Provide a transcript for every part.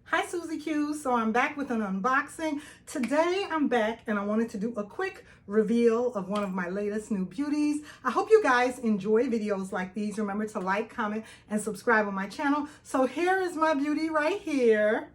Hi Susie Q, so I'm back with an unboxing. Today I'm back and I wanted to do a quick reveal of one of my latest new beauties. I hope you guys enjoy videos like these. Remember to like, comment, and subscribe on my channel. So here is my beauty right here.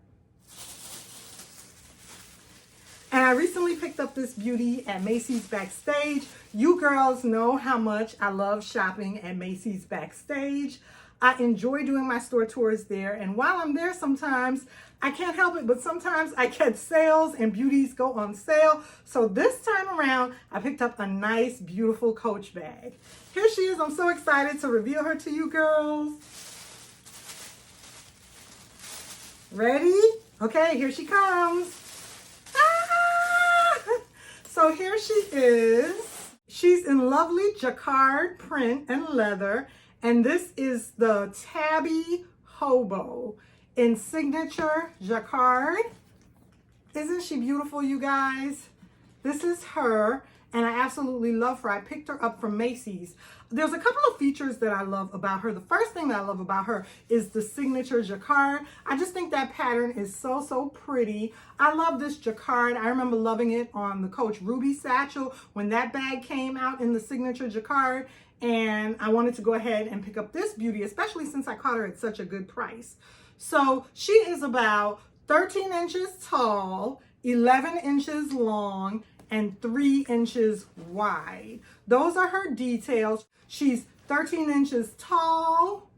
And I recently picked up this beauty at Macy's Backstage. You girls know how much I love shopping at Macy's Backstage. I enjoy doing my store tours there, and while I'm there sometimes, I can't help it, but sometimes I catch sales and beauties go on sale. So this time around, I picked up a nice, beautiful Coach bag. Here she is. I'm so excited to reveal her to you girls. Ready? Okay, here she comes. So here she is. She's in lovely jacquard print and leather. And this is the Tabby Hobo in Signature Jacquard. Isn't she beautiful, you guys? This is her, and I absolutely love her. I picked her up from Macy's. There's a couple of features that I love about her. The first thing that I love about her is the Signature Jacquard. I just think that pattern is so pretty. I love this jacquard. I remember loving it on the Coach Ruby satchel when that bag came out in the Signature Jacquard. And I wanted to go ahead and pick up this beauty, especially since I caught her at such a good price. So she is about 13 inches tall, 11 inches long, and 3 inches wide. Those are her details. She's 13 inches tall,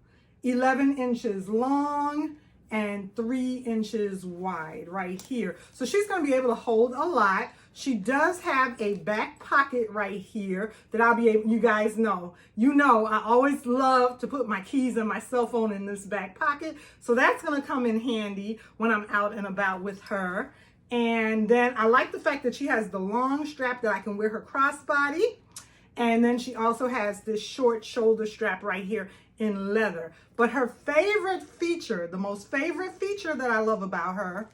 11 inches long, and 3 inches wide right here. So she's going to be able to hold a lot. She does have a back pocket right here that I'll be able, you guys know, I always love to put my keys and my cell phone in this back pocket. So that's going to come in handy when I'm out and about with her. And then I like the fact that she has the long strap that I can wear her crossbody. And then she also has this short shoulder strap right here in leather. But her favorite feature, the most favorite feature that I love about her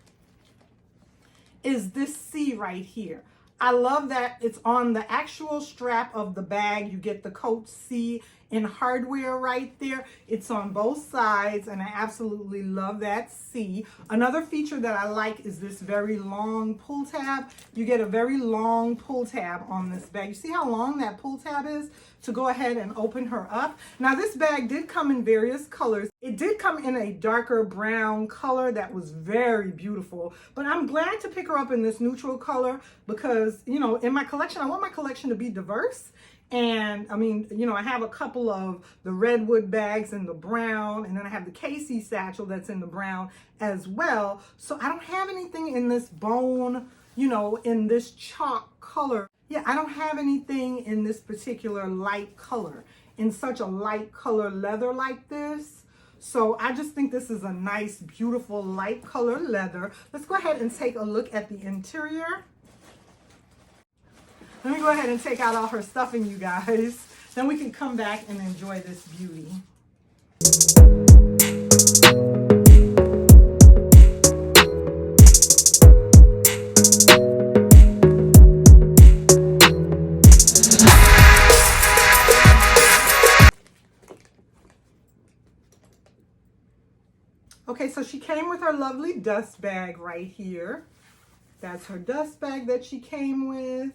is this C right here. I love that it's on the actual strap of the bag. You get the Coach C in hardware right there. It's on both sides, and I absolutely love that C. Another feature that I like is this very long pull tab. You get a very long pull tab on this bag. You see how long that pull tab is to go ahead and open her up? Now this bag did come in various colors. It did come in a darker brown color that was very beautiful, but I'm glad to pick her up in this neutral color because, in my collection, I want my collection to be diverse. And I mean, I have a couple of the redwood bags in the brown, and then I have the Casey satchel that's in the brown as well. So I don't have anything in this bone, in this chalk color. Yeah, I don't have anything in this particular light color, in such a light color leather like this. So I just think this is a nice, beautiful light color leather. Let's go ahead and take a look at the interior. Let me go ahead and take out all her stuffing, you guys. Then we can come back and enjoy this beauty. Okay, so she came with her lovely dust bag right here. That's her dust bag that she came with.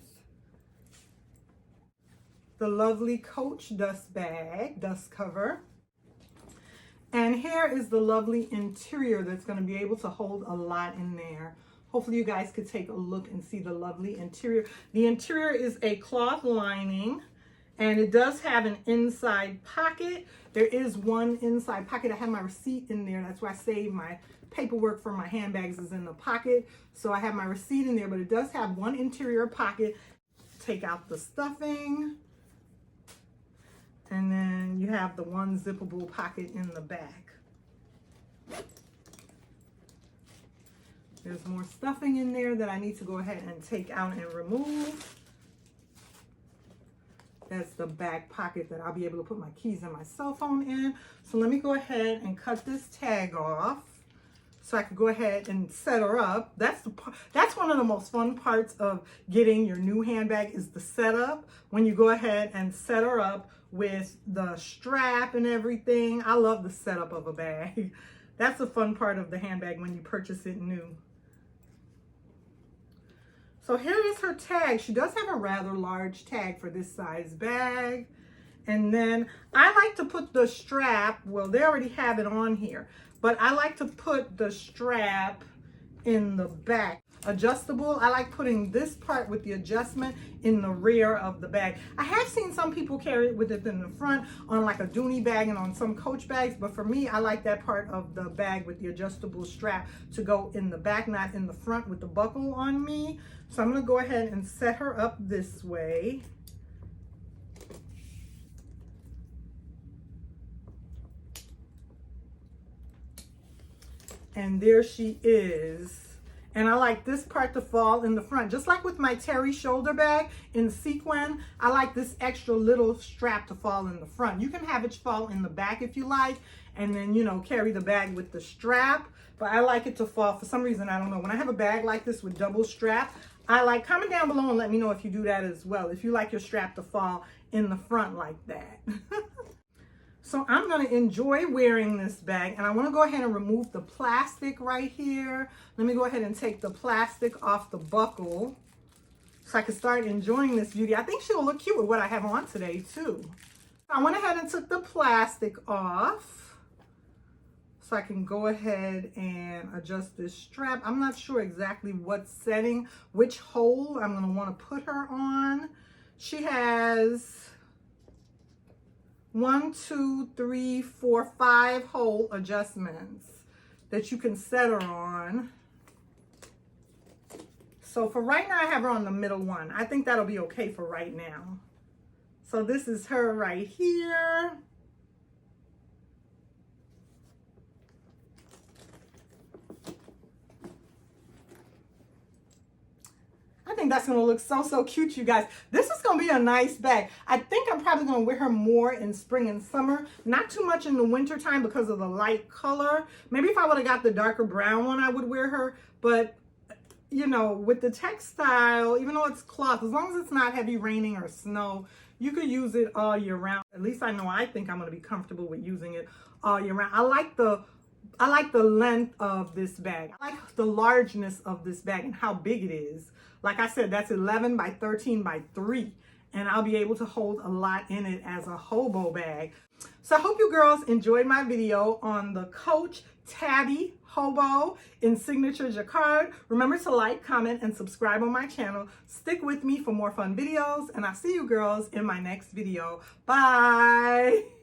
The lovely Coach dust bag, dust cover. And here is the lovely interior that's going to be able to hold a lot in there. Hopefully you guys could take a look and see the lovely interior. The interior is a cloth lining, and it does have an inside pocket. There is one inside pocket. I have my receipt in there. That's why I saved my paperwork for my handbags is in the pocket. So I have my receipt in there, but it does have one interior pocket. Take out the stuffing. And then you have the one zippable pocket in the back. There's more stuffing in there that I need to go ahead and take out and remove. That's the back pocket that I'll be able to put my keys and my cell phone in. So let me go ahead and cut this tag off so I can go ahead and set her up. That's one of the most fun parts of getting your new handbag is the setup. When you go ahead and set her up with the strap and everything. I love the setup of a bag. That's the fun part of the handbag when you purchase it new. So here is her tag. She does have a rather large tag for this size bag. And then I like to put the strap, well, they already have it on here, but I like to put the strap in the back. Adjustable, I like putting this part with the adjustment in the rear of the bag. I have seen some people carry it with it in the front on like a Dooney bag and on some Coach bags, but for me, I like that part of the bag with the adjustable strap to go in the back, not in the front with the buckle on me. So I'm gonna go ahead and set her up this way. And there she is. And I like this part to fall in the front. Just like with my Terry shoulder bag in sequin, I like this extra little strap to fall in the front. You can have it fall in the back if you like, and then, you know, carry the bag with the strap. But I like it to fall, for some reason, I don't know. When I have a bag like this with double strap, I like, comment down below and let me know if you do that as well. If you like your strap to fall in the front like that. So I'm gonna enjoy wearing this bag, and I wanna go ahead and remove the plastic right here. Let me go ahead and take the plastic off the buckle so I can start enjoying this beauty. I think she'll look cute with what I have on today too. I went ahead and took the plastic off so I can go ahead and adjust this strap. I'm not sure exactly what setting, which hole I'm gonna wanna put her on. She has 1, 2, 3, 4, 5 hole adjustments that you can set her on. So for right now, I have her on the middle one. I think that'll be okay for right now. So this is her right here. I think that's gonna look so cute, you guys. This is gonna be a nice bag. I think I'm probably gonna wear her more in spring and summer, not too much in the winter time because of the light color. Maybe if I would have got the darker brown one, I would wear her, but you know, with the textile, even though it's cloth, as long as it's not heavy raining or snow, you could use it all year round. At least I know I think I'm gonna be comfortable with using it all year round. I like the length of this bag. I like the largeness of this bag and how big it is. Like I said, that's 11 by 13 by 3. And I'll be able to hold a lot in it as a hobo bag. So I hope you girls enjoyed my video on the Coach Tabby Hobo in Signature Jacquard. Remember to like, comment, and subscribe on my channel. Stick with me for more fun videos. And I'll see you girls in my next video. Bye.